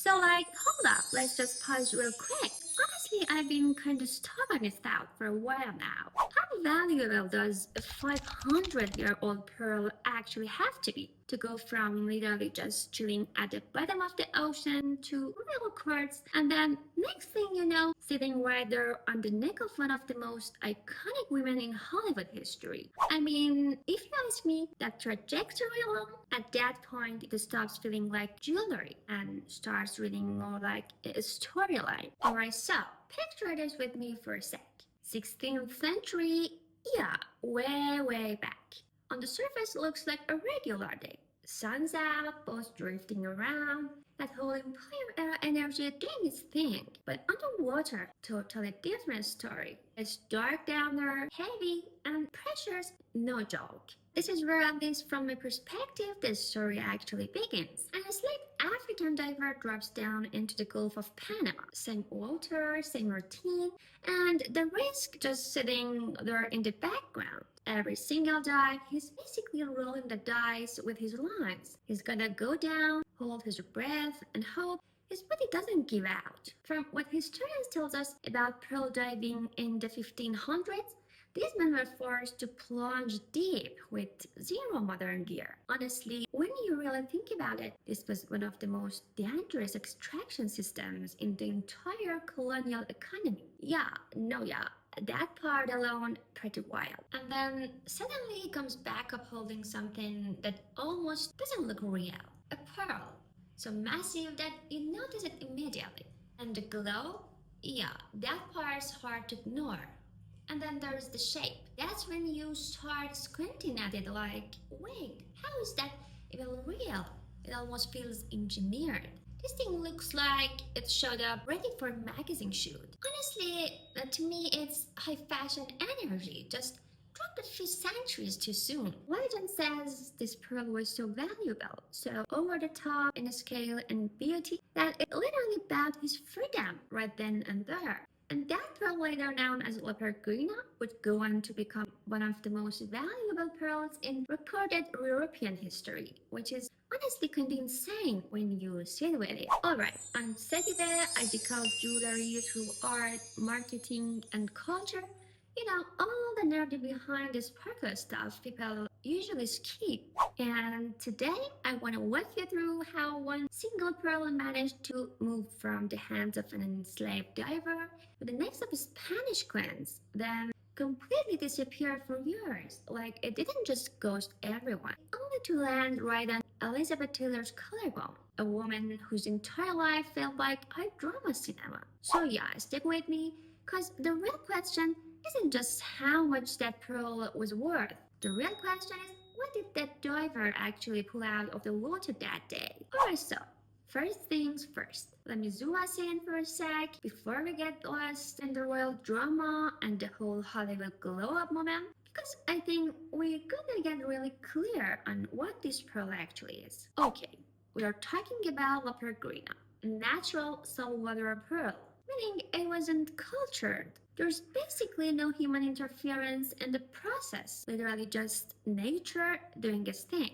So, hold up, let's just pause real quick. Honestly, I've been kind of stuck on this thought for a while now. How valuable does a 500-year-old pearl actually have to be to go from literally just chilling at the bottom of the ocean to real quartz, and then next thing you know, sitting right there on the neck of one of the most iconic women in Hollywood history? I mean, if you ask me, that trajectory alone, at that point, it stops feeling like jewelry and starts reading more like a storyline. Alright, so picture this with me for a sec. 16th century, yeah, way back. On the surface, looks like a regular day. Sun's out, boats drifting around, that whole Empire era energy doing its thing. But underwater, totally different story. It's dark down there, heavy, and pressure's no joke. This is where, at least from my perspective, the story actually begins. And a slight African diver drops down into the Gulf of Panama. Same water, same routine, and the risk just sitting there in the background. Every single dive, he's basically rolling the dice with his lines. He's gonna go down, hold his breath, and hope his body doesn't give out. From what historians tell us about pearl diving in the 1500s, these men were forced to plunge deep with zero modern gear. Honestly, when you really think about it, this was one of the most dangerous extraction systems in the entire colonial economy. Yeah, that part alone, pretty wild. And then suddenly he comes back up holding something that almost doesn't look real. A pearl. So massive that you notice it immediately. And the glow? Yeah, that part's hard to ignore. And then there's the shape. That's when you start squinting at it like, wait, how is that even real? It almost feels engineered. This thing looks like it showed up ready for a magazine shoot. Honestly, to me, it's high fashion energy, just dropped a few centuries too soon. Legend says this pearl was so valuable, so over the top in scale and beauty, that it literally bowed his freedom right then and there. And that pearl, later known as La Peregrina, would go on to become one of the most valuable pearls in recorded European history, which is honestly kind of insane when you sit with it. Alright, on Saturday, I decode jewelry through art, marketing, and culture. You know, all the nerdy behind the sparkler stuff people usually skip. And today, I want to walk you through how one single pearl managed to move from the hands of an enslaved diver to the necks of Spanish queens, then completely disappear for years. Like, it didn't just ghost everyone, only to land right on Elizabeth Taylor's collarbone, a woman whose entire life felt like high drama cinema. So yeah, stick with me, cause the real question isn't just how much that pearl was worth. The real question is, what did that diver actually pull out of the water that day? Alright, so first things first, let me zoom us in for a sec before we get lost in the royal drama and the whole Hollywood glow-up moment, because I think we're gonna get really clear on what this pearl actually is. Okay, we are talking about La Peregrina, a natural saltwater pearl, meaning it wasn't cultured. There's basically no human interference in the process, literally just nature doing its thing.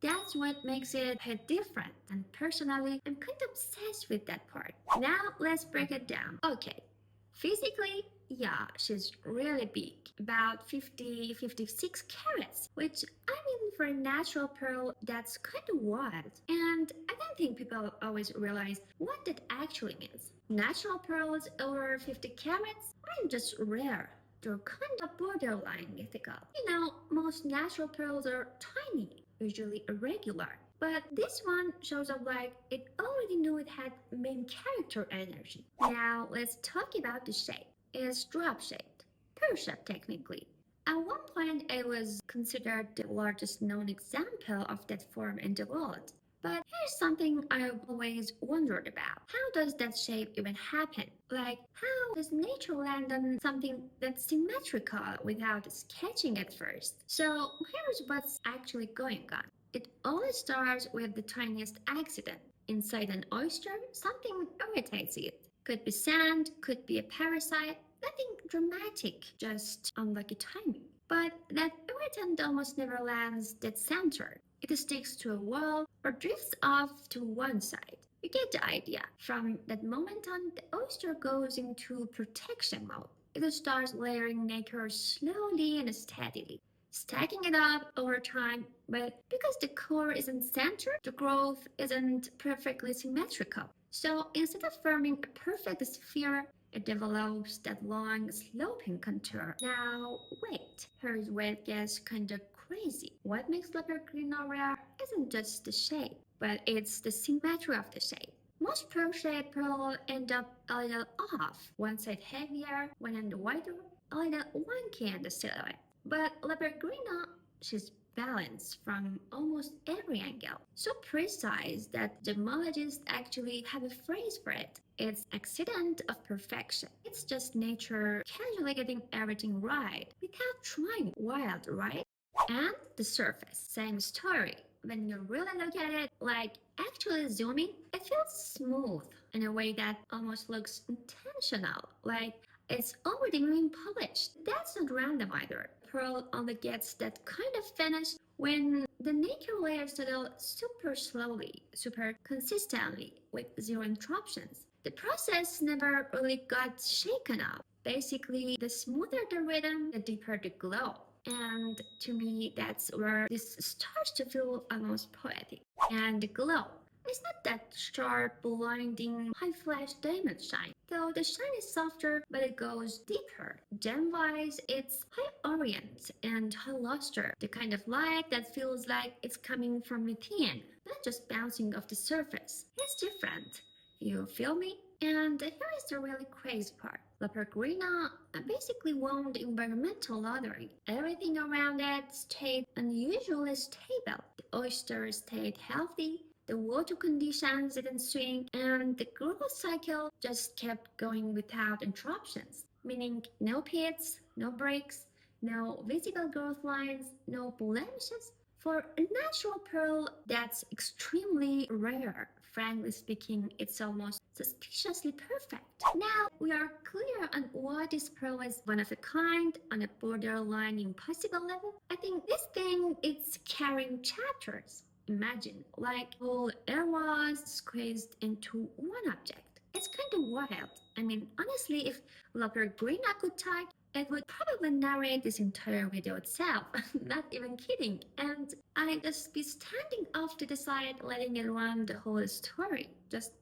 That's what makes it a bit different, and personally, I'm kind of obsessed with that part. Now, let's break it down. Okay, physically, yeah, she's really big, about 56 carats, which I mean for a natural pearl, that's kind of wild. And I don't think people always realize what that actually means. Natural pearls over 50 carats aren't just rare. They're kind of borderline mythical. You know, most natural pearls are tiny, usually irregular. But this one shows up like it already knew it had main character energy. Now let's talk about the shape. It's drop-shaped, pear-shaped technically. At one point it was considered the largest known example of that form in the world. But here's something I've always wondered about. How does that shape even happen? Like, how does nature land on something that's symmetrical without sketching it first? So here's what's actually going on. It always starts with the tiniest accident. Inside an oyster, something irritates it. Could be sand, could be a parasite, nothing dramatic, just unlucky timing. But that irritant almost never lands dead center. It sticks to a wall or drifts off to one side. You get the idea. From that moment on, the oyster goes into protection mode. It starts layering nacre slowly and steadily, stacking it up over time, but because the core isn't centered, the growth isn't perfectly symmetrical. So instead of forming a perfect sphere, it develops that long, sloping contour. Now, wait, here's where it gets kinda crazy. What makes leopard green rare isn't just the shape, but it's the symmetry of the shape. Most pear-shaped pearl end up a little off, one side heavier, one end wider, a little wonky in the silhouette. But Lepergrina, she's balanced from almost every angle. So precise that gemologists actually have a phrase for it. It's accident of perfection. It's just nature casually getting everything right without trying wild, right? And the surface, same story. When you really look at it, like actually zooming, it feels smooth in a way that almost looks intentional, like it's already been polished. That's not random either. Pearl only gets that kind of finish when the nacre layers settle super slowly, super consistently, with zero interruptions. The process never really got shaken up. Basically, the smoother the rhythm, the deeper the glow. And to me, that's where this starts to feel almost poetic. And the glow. It's not that sharp, blinding, high flash diamond shine. Though the shine is softer, but it goes deeper. Gem-wise, it's high orient and high luster. The kind of light that feels like it's coming from within, not just bouncing off the surface. It's different. You feel me? And here is the really crazy part. La Peregrina basically won the environmental lottery. Everything around it stayed unusually stable. The oysters stayed healthy, the water conditions didn't swing, and the growth cycle just kept going without interruptions. Meaning no pits, no breaks, no visible growth lines, no blemishes. For a natural pearl, that's extremely rare. Frankly speaking, it's almost suspiciously perfect. Now we are clear on why this pearl is one of a kind on a borderline impossible level. I think this thing is carrying chapters. Imagine, like whole eras squeezed into one object. It's kind of wild. I mean, honestly, if Grina could type, it would probably narrate this entire video itself. Not even kidding. And I'd just be standing off to the side, letting it run the whole story, just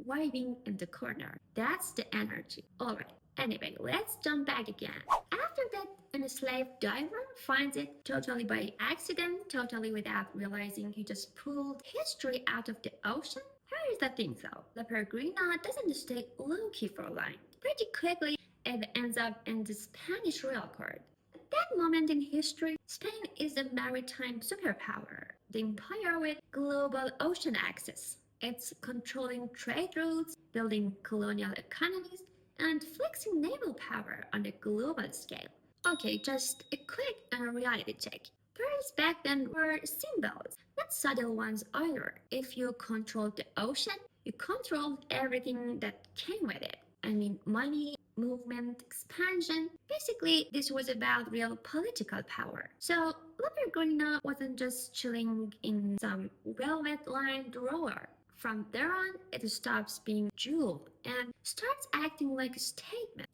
vibing in the corner. That's the energy. Alright. Anyway, let's jump back again. After that, an enslaved diver finds it totally by accident, totally without realizing he just pulled history out of the ocean. Here's the thing though, the Peregrina doesn't stay low-key for long. Pretty quickly, it ends up in the Spanish royal court. At that moment in history, Spain is a maritime superpower, the empire with global ocean access. It's controlling trade routes, building colonial economies, and flexing naval power on a global scale. Okay, just a quick reality check. Pearls back then were symbols, not subtle ones either. If you controlled the ocean, you controlled everything that came with it. I mean, money, movement, expansion. Basically, this was about real political power. So, Lepergrina wasn't just chilling in some velvet lined drawer. From there on, it stops being jewel and starts acting like a statement.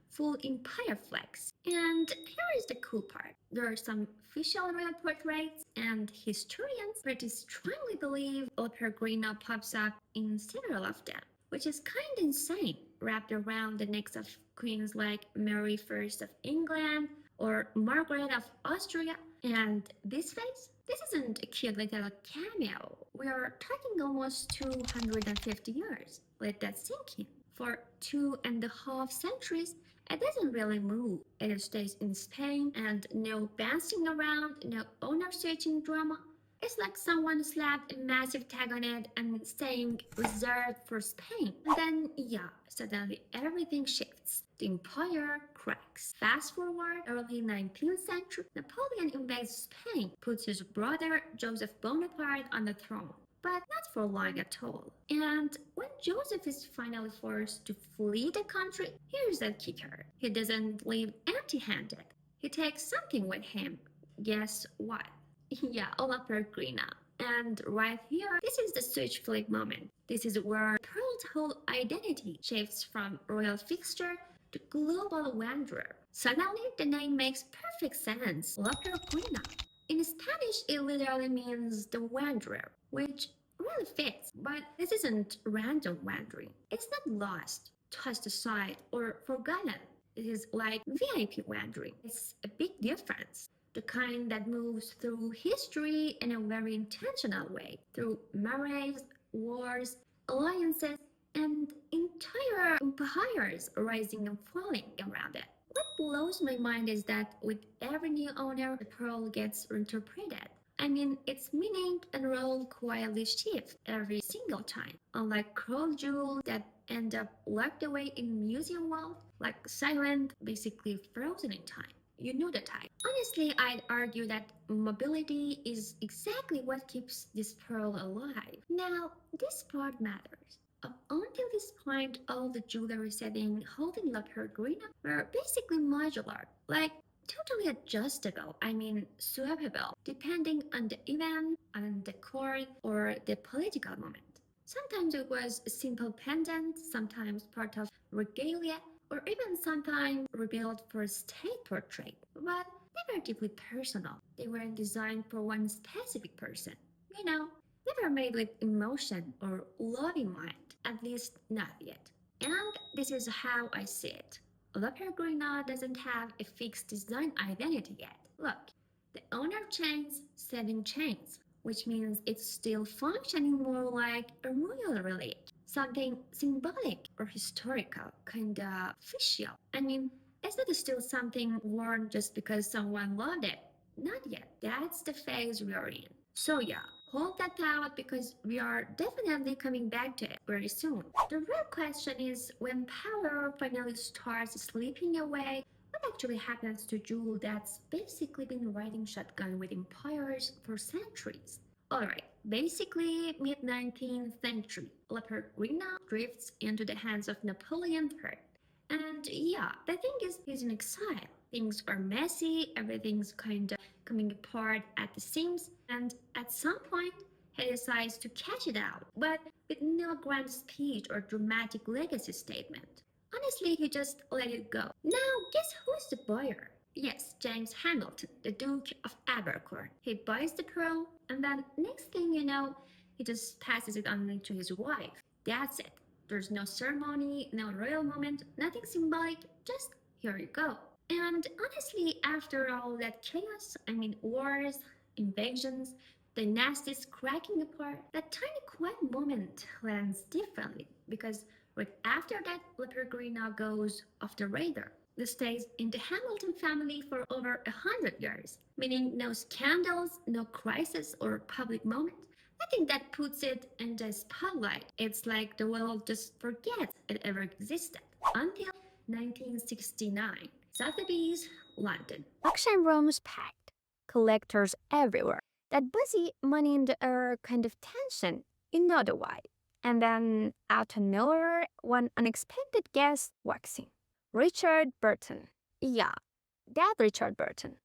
Full empire flex. And here is the cool part. There are some official real portraits, and historians pretty strongly believe Peregrina pops up in several of them, which is kind of insane, wrapped around the necks of queens like Mary I of England or Margaret of Austria. And this face? This isn't a cute little cameo. We are talking almost 250 years. Let that sink in. For 2.5 centuries, it doesn't really move. It stays in Spain and no bouncing around, no owner searching drama. It's like someone slapped a massive tag on it and saying reserved for Spain. And then, yeah, suddenly everything shifts. The empire cracks. Fast forward early 19th century, Napoleon invades Spain, puts his brother Joseph Bonaparte on the throne. But not for long at all. And when Joseph is finally forced to flee the country, here's the kicker. He doesn't leave empty-handed. He takes something with him. Guess what? Yeah, La Peregrina. And right here, this is the switch flip moment. This is where Pearl's whole identity shifts from royal fixture to global wanderer. Suddenly, the name makes perfect sense. La Peregrina. In Spanish, it literally means the wanderer, which really fits. But this isn't random wandering. It's not lost, tossed aside, or forgotten. It is like VIP wandering. It's a big difference. The kind that moves through history in a very intentional way, through marriages, wars, alliances, and entire empires rising and falling around it. What blows my mind is that with every new owner, the pearl gets reinterpreted. I mean, its meaning and role quietly shift every single time. Unlike crown jewels that end up locked away in museum walls, like silent, basically frozen in time. You know the type. Honestly, I'd argue that mobility is exactly what keeps this pearl alive. Now, this part matters. Up until this point, all the jewelry setting holding La Peregrina were basically modular, like totally adjustable, swappable, depending on the event, on the court, or the political moment. Sometimes it was a simple pendant, sometimes part of regalia, or even sometimes rebuilt for a state portrait. But they were deeply personal. They weren't designed for one specific person. You know, they were made with emotion or love in mind, at least not yet. And this is how I see it. La Peregrina doesn't have a fixed design identity yet. Look, the owner changes, setting changes, which means it's still functioning more like a royal relic, something symbolic or historical, kinda official. Is it still something worn just because someone loved it? Not yet. That's the phase we're in. So yeah, hold that thought because we are definitely coming back to it very soon. The real question is when power finally starts slipping away, what actually happens to Jewel that's basically been riding shotgun with empires for centuries? Alright, basically mid 19th century, La Peregrina drifts into the hands of Napoleon III. And yeah, the thing is, he's in exile. Things are messy, everything's kind of coming apart at the seams, and at some point, he decides to cash it out, but with no grand speech or dramatic legacy statement. Honestly, he just let it go. Now, guess who's the buyer? Yes, James Hamilton, the Duke of Abercorn. He buys the pearl, and then next thing you know, he just passes it on to his wife. That's it. There's no ceremony, no royal moment, nothing symbolic, just here you go. And honestly, after all that chaos, wars, invasions, dynasties cracking apart, that tiny quiet moment lands differently because right after that, La Peregrina goes off the radar. It stays in the Hamilton family for over 100 years, meaning no scandals, no crisis or public moment. Nothing that puts it in the spotlight. It's like the world just forgets it ever existed. Until 1969, Sotheby's, London. Auction rooms packed, collectors everywhere. That buzzy money in the air kind of tension, you know the why. And then out of nowhere, one unexpected guest walks in. Richard Burton. Yeah, that Richard Burton.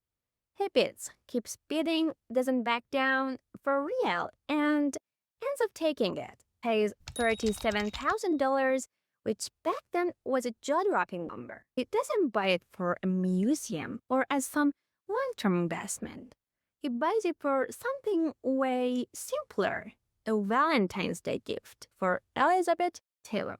He bids, keeps bidding, doesn't back down for real, and ends up taking it. Pays $37,000, which back then was a jaw-dropping number. He doesn't buy it for a museum or as some long-term investment. He buys it for something way simpler, a Valentine's Day gift for Elizabeth Taylor.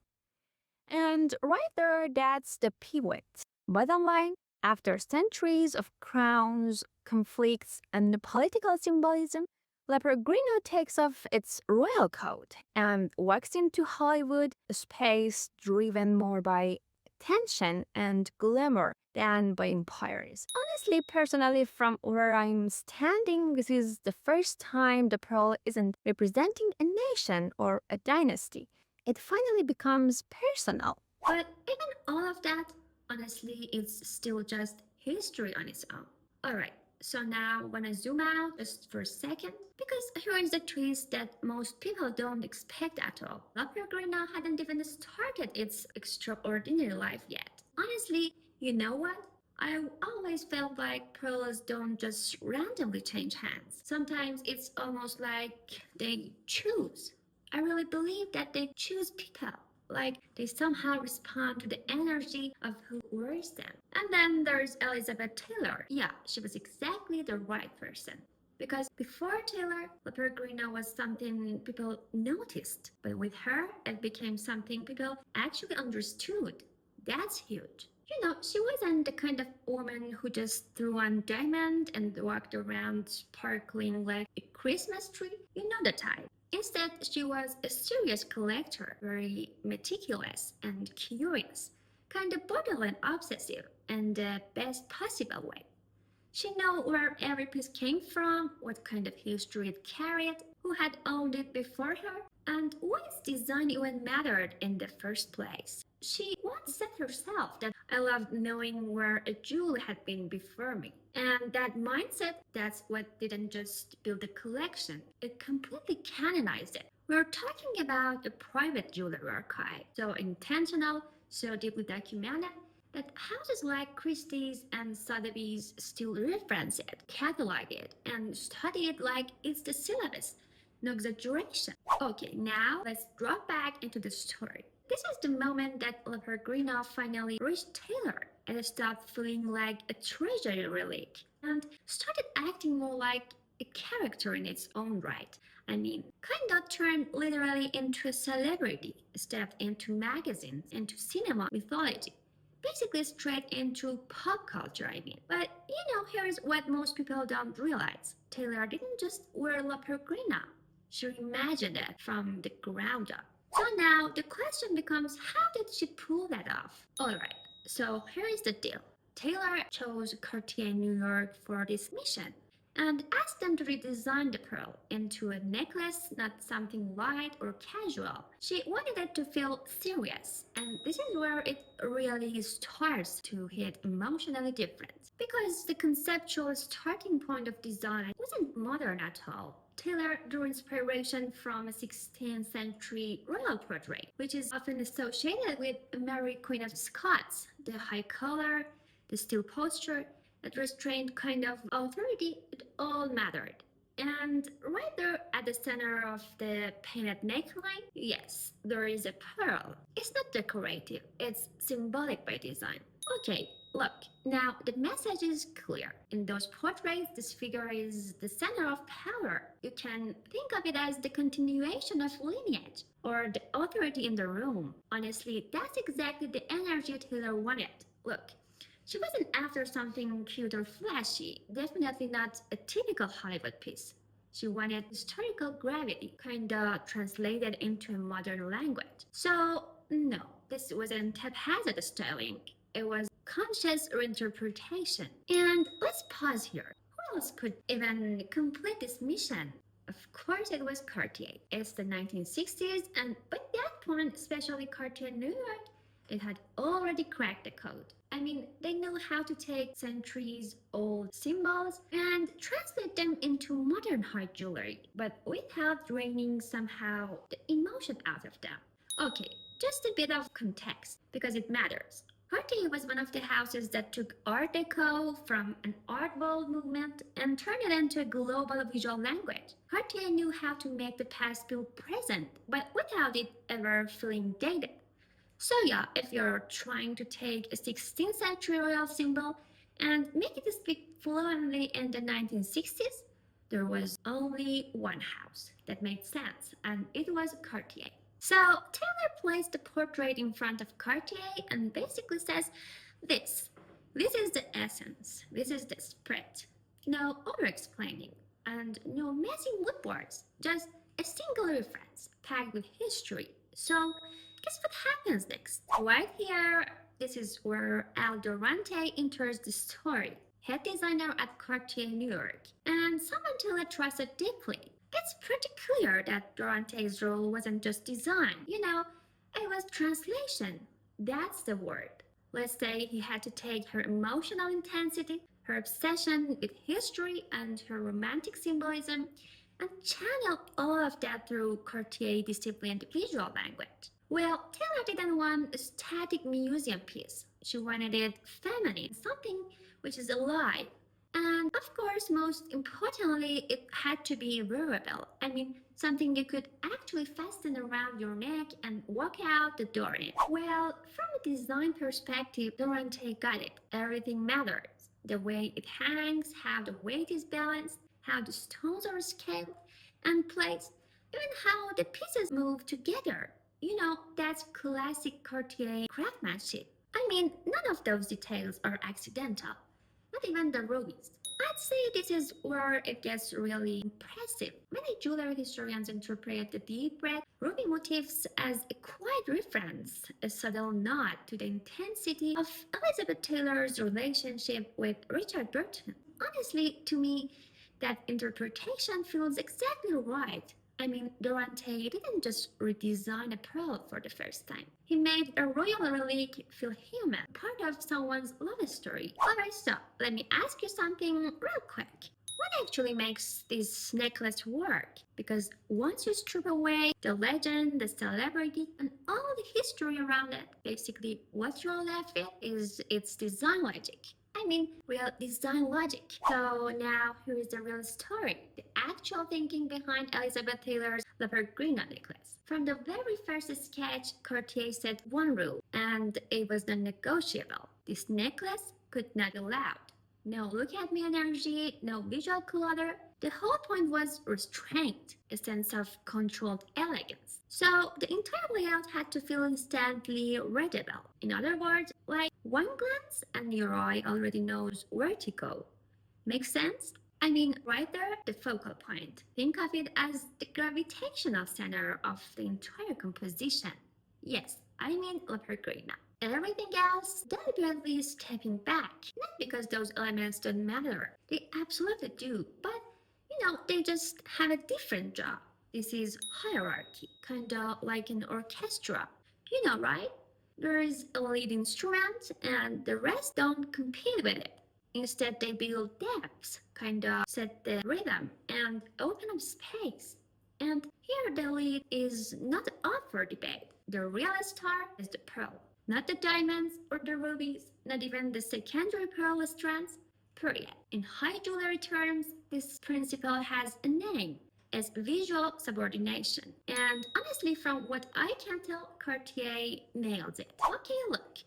And right there, that's the pivot. Bottom line, after centuries of crowns, conflicts, and political symbolism, La Peregrino takes off its royal coat and walks into Hollywood, a space driven more by tension and glamour than by empires. Honestly, personally, from where I'm standing, this is the first time the pearl isn't representing a nation or a dynasty. It finally becomes personal. But even all of that, honestly, it's still just history on its own. Alright, so now I'm gonna zoom out just for a second because here is the twist that most people don't expect at all. La Peregrina hadn't even started its extraordinary life yet. Honestly, you know what? I always felt like pearls don't just randomly change hands. Sometimes it's almost like they choose. I really believe that they choose people. Like they somehow respond to the energy of who wears them. And then there's Elizabeth Taylor. Yeah, she was exactly the right person. Because before Taylor, La Peregrina was something people noticed. But with her, it became something people actually understood. That's huge. She wasn't the kind of woman who just threw on diamond and walked around sparkling like a Christmas tree. You know the type. Instead, she was a serious collector, very meticulous and curious, kind of borderline obsessive in the best possible way. She knew where every piece came from, what kind of history it carried, who had owned it before her, and why its design even mattered in the first place. She once said herself that I loved knowing where a jewel had been before me. And that mindset, that's what didn't just build a collection, it completely canonized it. We're talking about a private jewelry archive, so intentional, so deeply documented, that houses like Christie's and Sotheby's still reference it, catalog it, and study it like it's the syllabus. No exaggeration. Okay, now let's drop back into the story. This is the moment that La Peregrina finally reached Taylor and stopped feeling like a treasury relic and started acting more like a character in its own right. I mean, kind of turned literally into a celebrity, stepped into magazines, into cinema mythology. Basically, straight into pop culture, I mean. But here's what most people don't realize Taylor didn't just wear La Peregrina, she reimagined it from the ground up. So now the question becomes how did she pull that off? Alright, so here is the deal. Taylor chose Cartier New York for this mission and asked them to redesign the pearl into a necklace, not something light or casual. She wanted it to feel serious, and this is where it really starts to hit emotionally different. Because the conceptual starting point of design wasn't modern at all. Taylor drew inspiration from a 16th century royal portrait, which is often associated with Mary Queen of Scots. The high color, the still posture, that restrained kind of authority, it all mattered. And right there at the center of the painted neckline, yes, there is a pearl. It's not decorative, it's symbolic by design. Okay, look, now the message is clear. In those portraits, this figure is the center of power. You can think of it as the continuation of lineage or the authority in the room. Honestly, that's exactly the energy Taylor wanted. Look, she wasn't after something cute or flashy, definitely not a typical Hollywood piece. She wanted historical gravity, kinda translated into a modern language. So, no, this wasn't haphazard styling. It was conscious reinterpretation. And let's pause here. Who else could even complete this mission? Of course, it was Cartier. It's the 1960s, and by that point, especially Cartier New York, it had already cracked the code. I mean, they know how to take centuries old symbols and translate them into modern high jewelry, but without draining somehow the emotion out of them. Okay, just a bit of context because it matters. Cartier was one of the houses that took Art Deco from an art world movement and turned it into a global visual language. Cartier knew how to make the past feel present, but without it ever feeling dated. So yeah, if you're trying to take a 16th century royal symbol and make it speak fluently in the 1960s, there was only one house that made sense, and it was Cartier. So Taylor placed the portrait in front of Cartier and basically says, this. This is the essence. This is the spirit. No over-explaining and no messy mood boards. Just a single reference packed with history. So guess what happens next? Right here, this is where Al Durante enters the story. Head designer at Cartier New York, and someone Taylor trusted deeply. It's pretty clear that Durante's role wasn't just design, it was translation. That's the word. Let's say he had to take her emotional intensity, her obsession with history, and her romantic symbolism, and channel all of that through Cartier disciplined visual language. Well, Taylor didn't want a static museum piece. She wanted it feminine, something which is alive. And of course, most importantly, it had to be wearable. I mean, something you could actually fasten around your neck and walk out the door in. Well, from a design perspective, Durante got it. Everything matters. The way it hangs, how the weight is balanced, how the stones are scaled and placed, even how the pieces move together. That's classic Cartier craftsmanship. I mean, none of those details are accidental, not even the rubies. I'd say this is where it gets really impressive. Many jewelry historians interpret the deep red ruby motifs as a quiet reference, a subtle nod to the intensity of Elizabeth Taylor's relationship with Richard Burton. Honestly, to me, that interpretation feels exactly right. I mean, Durante didn't just redesign a pearl for the first time. He made a royal relic feel human, part of someone's love story. Alright, so let me ask you something real quick. What actually makes this necklace work? Because once you strip away the legend, the celebrity, and all the history around it, basically what you're left with is its design logic. I mean, real design logic. So now here is the real story, the actual thinking behind Elizabeth Taylor's La Peregrina necklace. From the very first sketch, Cartier set one rule, and it was non-negotiable. This necklace could not be loud. No look at me energy, no visual clutter. The whole point was restraint, a sense of controlled elegance. So the entire layout had to feel instantly readable. In other words, like one glance and your eye already knows where to go. Make sense? I mean, right there, the focal point. Think of it as the gravitational center of the entire composition. Yes, I mean La Peregrina. Everything else deliberately stepping back. Not because those elements don't matter. They absolutely do. But, they just have a different job. This is hierarchy, kinda like an orchestra. You know, right? There is a lead instrument and the rest don't compete with it. Instead, they build depth, kinda set the rhythm and open up space. And here the lead is not up for debate. The real star is the pearl, not the diamonds or the rubies, not even the secondary pearl strands. Period. In high jewelry terms, this principle has a name. It's visual subordination. And honestly, from what I can tell, Cartier nails it. Okay, look.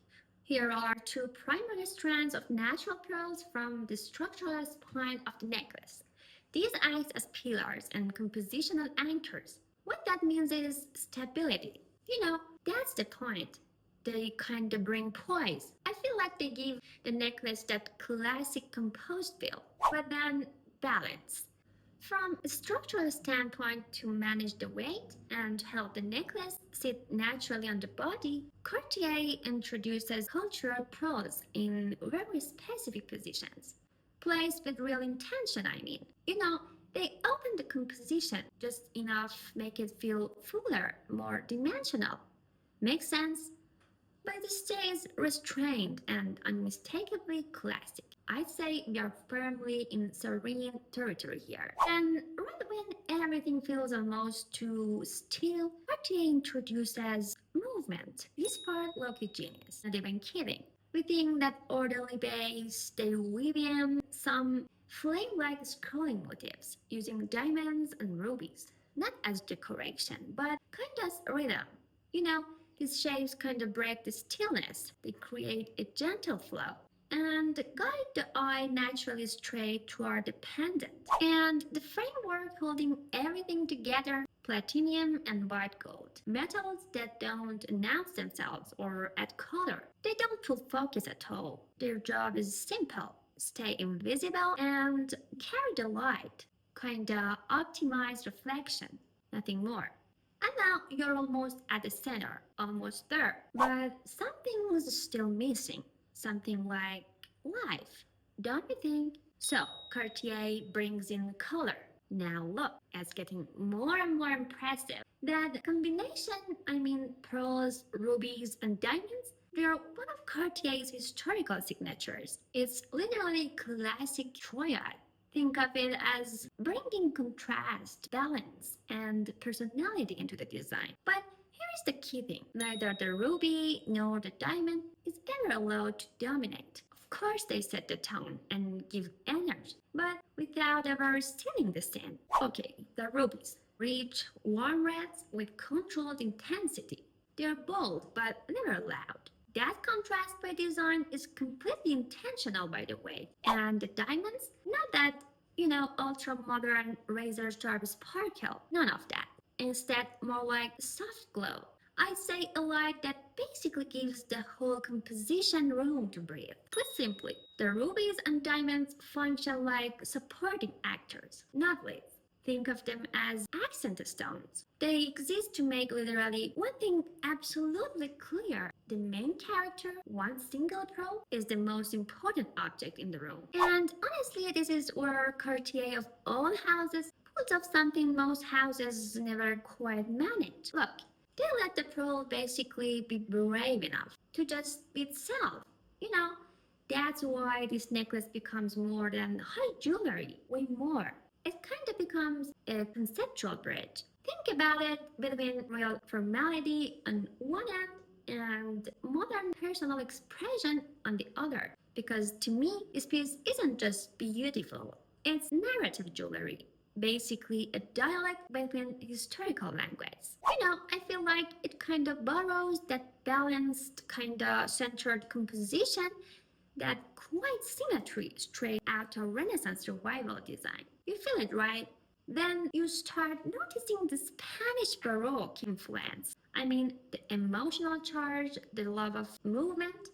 Here are two primary strands of natural pearls from the structural spine of the necklace. These act as pillars and compositional anchors. What that means is stability. That's the point. They kind of bring poise. I feel like they give the necklace that classic composed feel, but then balance. From a structural standpoint, to manage the weight and help the necklace sit naturally on the body, Cartier introduces cultural pearls in very specific positions. Placed with real intention, I mean. They open the composition just enough, make it feel fuller, more dimensional. Makes sense? But it stays restrained and unmistakably classic. I'd say we are firmly in serene territory here. And right when everything feels almost too still, Cartier introduces movement. This part low-key genius, not even kidding. Within that orderly base, they weave in some flame-like scrolling motifs using diamonds and rubies, not as decoration, but kind of rhythm. You know, these shapes kind of break the stillness. They create a gentle flow and guide the eye naturally straight toward the pendant. And the framework holding everything together, platinum and white gold, metals that don't announce themselves or add color. They don't pull focus at all. Their job is simple: stay invisible and carry the light. Kinda optimize reflection, nothing more. And now you're almost at the center, almost there. But something was still missing. Something like life, don't you think? So Cartier brings in color. Now look, it's getting more and more impressive. That combination, I mean pearls, rubies, and diamonds, they're one of Cartier's historical signatures. It's literally classic triad. Think of it as bringing contrast, balance, and personality into the design. But here here's the key thing. Neither the ruby nor the diamond is ever allowed to dominate. Of course, they set the tone and give energy, but without ever stealing the scene. Okay, the rubies. Rich, warm reds with controlled intensity. They're bold, but never loud. That contrast by design is completely intentional, by the way. And the diamonds? Not that, ultra modern razor sharp sparkle. None of that. Instead, more like soft glow. I'd say a light that basically gives the whole composition room to breathe. Put simply, the rubies and diamonds function like supporting actors, not leads. Think of them as accent stones. They exist to make literally one thing absolutely clear. The main character, one single pearl, is the most important object in the room. And honestly, this is where Cartier of all houses pulls off something most houses never quite manage. Look, they let the pearl basically be brave enough to just be itself. You know, that's why this necklace becomes more than high jewelry, way more. It kind of becomes a conceptual bridge. Think about it between real formality on one end and modern personal expression on the other. Because to me, this piece isn't just beautiful, it's narrative jewelry. Basically, a dialect between historical language. I feel like it kind of borrows that balanced, kind of centered composition, that quiet symmetry straight out of Renaissance revival design. You feel it, right? Then you start noticing the Spanish Baroque influence. I mean, the emotional charge, the love of movement,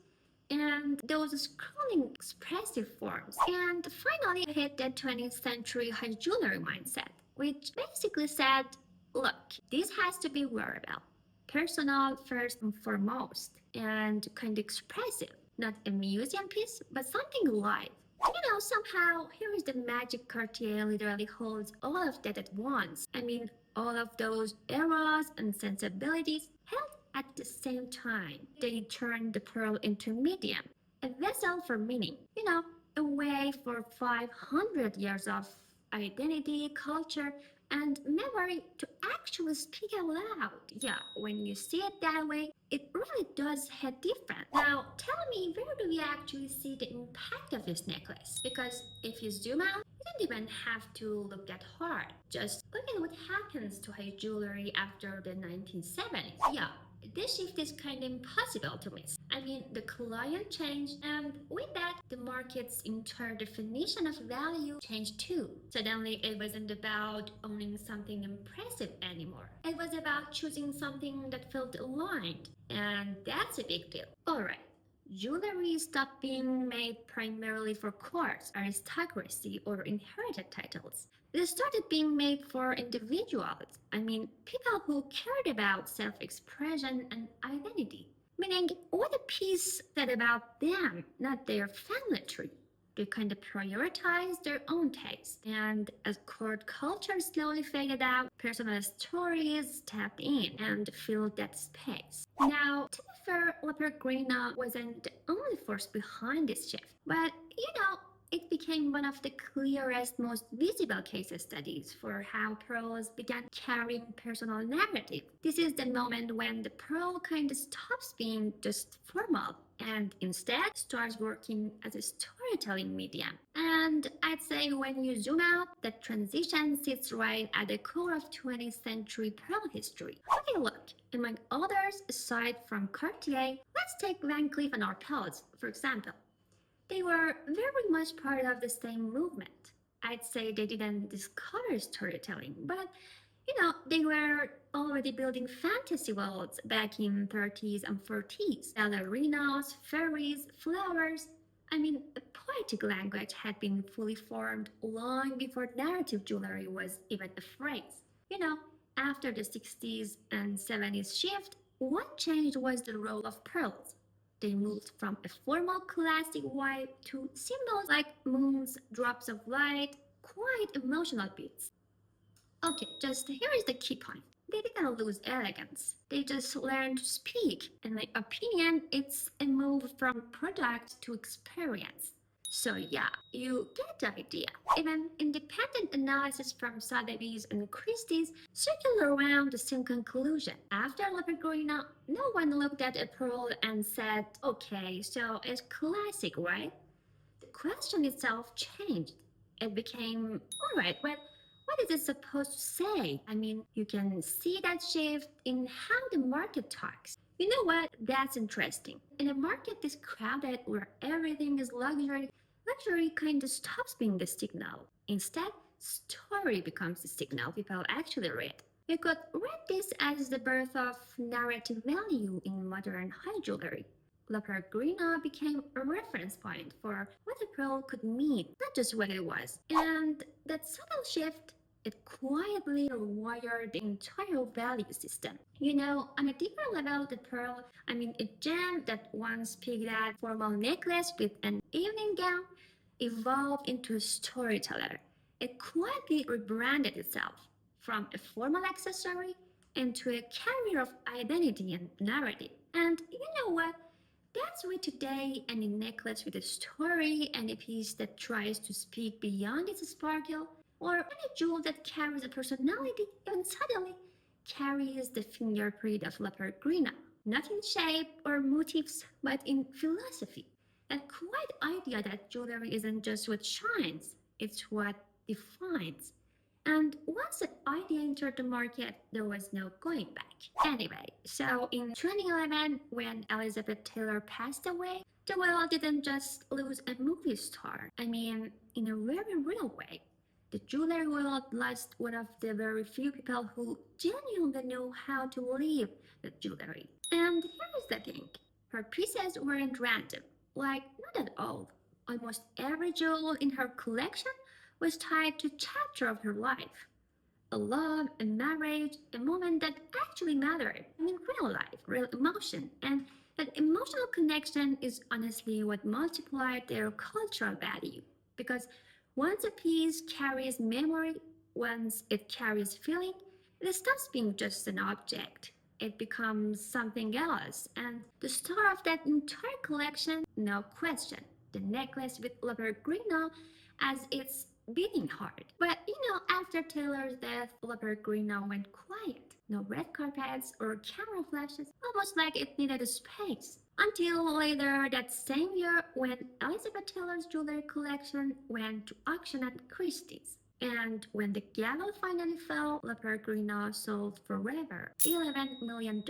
and those scrolling expressive forms. And finally, I hit the 20th century high jewelry mindset, which basically said, look, this has to be wearable, personal first and foremost, and kind of expressive. Not a museum piece, but something live. Somehow, here is the magic Cartier literally holds all of that at once. I mean, all of those eras and sensibilities held at the same time. They turned the pearl into medium, a vessel for meaning. A way for 500 years of identity, culture, and memory to actually speak out loud. Yeah, when you see it that way, it really does hit different. Now, tell me, where do we actually see the impact of this necklace? Because if you zoom out, you don't even have to look that hard. Just look at what happens to high jewelry after the 1970s. Yeah, this shift is kind of impossible to miss. I mean, the client changed, and with that, the market's entire definition of value changed too. Suddenly, it wasn't about owning something impressive anymore. It was about choosing something that felt aligned, and that's a big deal. Alright. Jewelry stopped being made primarily for courts, aristocracy, or inherited titles. They started being made for individuals. I mean, people who cared about self expression and identity. Meaning, what a piece said about them, not their family tree. They kind of prioritized their own taste. And as court culture slowly faded out, personal stories stepped in and filled that space. Now, to be fair, La Peregrina wasn't the only force behind this shift. But, it became one of the clearest, most visible case studies for how pearls began carrying personal narrative. This is the moment when the pearl kind of stops being just formal and instead starts working as a storytelling medium. And I'd say when you zoom out, that transition sits right at the core of 20th century pearl history. Okay, look, among others, aside from Cartier, let's take Van Cleef and Arpels, for example. They were very much part of the same movement. I'd say they didn't discover storytelling, but they were already building fantasy worlds back in 30s and 40s. Ballerinas, fairies, flowers. I mean, a poetic language had been fully formed long before narrative jewelry was even a phrase. After the 60s and 70s shift, what changed was the role of pearls. They moved from a formal classic vibe to symbols like moons, drops of light, quite emotional beats. Okay, just here is the key point. They didn't lose elegance. They just learned to speak. In my opinion, it's a move from product to experience. So yeah, you get the idea. Even independent analysis from Sotheby's and Christie's circle around the same conclusion. After Peregrina, no one looked at a pearl and said, okay, so it's classic, right? The question itself changed. It became, all right, well, what is it supposed to say? I mean, you can see that shift in how the market talks. You know what? That's interesting. In a market this crowded where everything is luxury, luxury kind of stops being the signal. Instead, story becomes the signal people actually read. You could read this as the birth of narrative value in modern high jewelry. La Peregrina became a reference point for what a pearl could mean, not just what it was. And that subtle shift, it quietly rewired the entire value system. You know, on a deeper level, the pearl, I mean, a gem that once pegged at formal necklace with an evening gown, evolved into a storyteller. It quietly rebranded itself from a formal accessory into a carrier of identity and narrative. And you know what? That's why today any necklace with a story and a piece that tries to speak beyond its sparkle, or any jewel that carries a personality, even suddenly carries the fingerprint of La Peregrina, not in shape or motifs, but in philosophy. That quiet idea that jewelry isn't just what shines, it's what defines. And once that idea entered the market, there was no going back. Anyway, so in 2011, when Elizabeth Taylor passed away, the world didn't just lose a movie star. I mean, in a very real way. The jewelry world lost one of the very few people who genuinely knew how to live the jewelry. And here's the thing, her pieces weren't random, like, not at all. Almost every jewel in her collection was tied to a chapter of her life. A love, a marriage, a moment that actually mattered. I mean, real life, real emotion. And that emotional connection is honestly what multiplied their cultural value. Because once a piece carries memory, once it carries feeling, it stops being just an object. It becomes something else. And the star of that entire collection, no question, the necklace with La Peregrina as its beating heart. But you know, after Taylor's death, La Peregrina went quiet. No red carpets or camera flashes, almost like it needed a space. Until later that same year, when Elizabeth Taylor's jewelry collection went to auction at Christie's. And when the gavel finally fell, La Peregrina sold forever $11 million,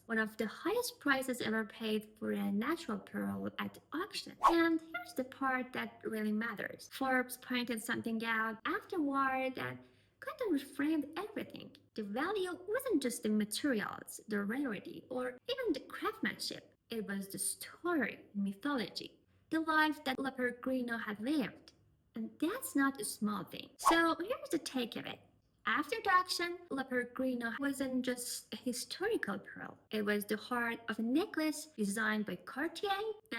one of the highest prices ever paid for a natural pearl at auction. And here's the part that really matters. Forbes pointed something out afterward that kind of reframed everything. The value wasn't just the materials, the rarity, or even the craftsmanship. It was the story, mythology, the life that La Peregrina had lived. And that's not a small thing. So here's the take of it. After the auction, La Peregrina wasn't just a historical pearl. It was the heart of a necklace designed by Cartier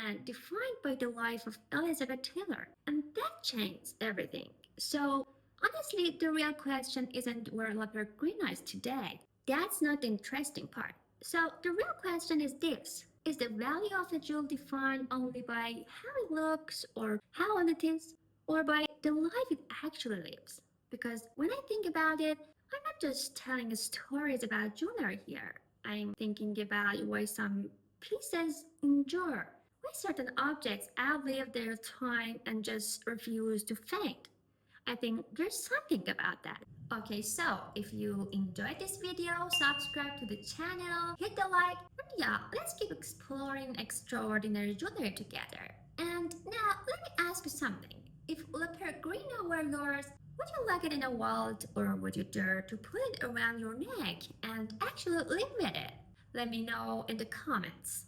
and defined by the life of Elizabeth Taylor. And that changed everything. So honestly, the real question isn't where La Peregrina is today. That's not the interesting part. So the real question is this. Is the value of a jewel defined only by how it looks or how old it is? Or by the life it actually lives? Because when I think about it, I'm not just telling stories about jewelry here. I'm thinking about why some pieces endure, why certain objects outlive their time and just refuse to fade. I think there's something about that. Okay, so if you enjoyed this video, subscribe to the channel, hit the like, and yeah, let's keep exploring extraordinary jewelry together. And now, let me ask you something. If La Peregrina were yours, would you like it in a wallet or would you dare to put it around your neck and actually live with it? Let me know in the comments.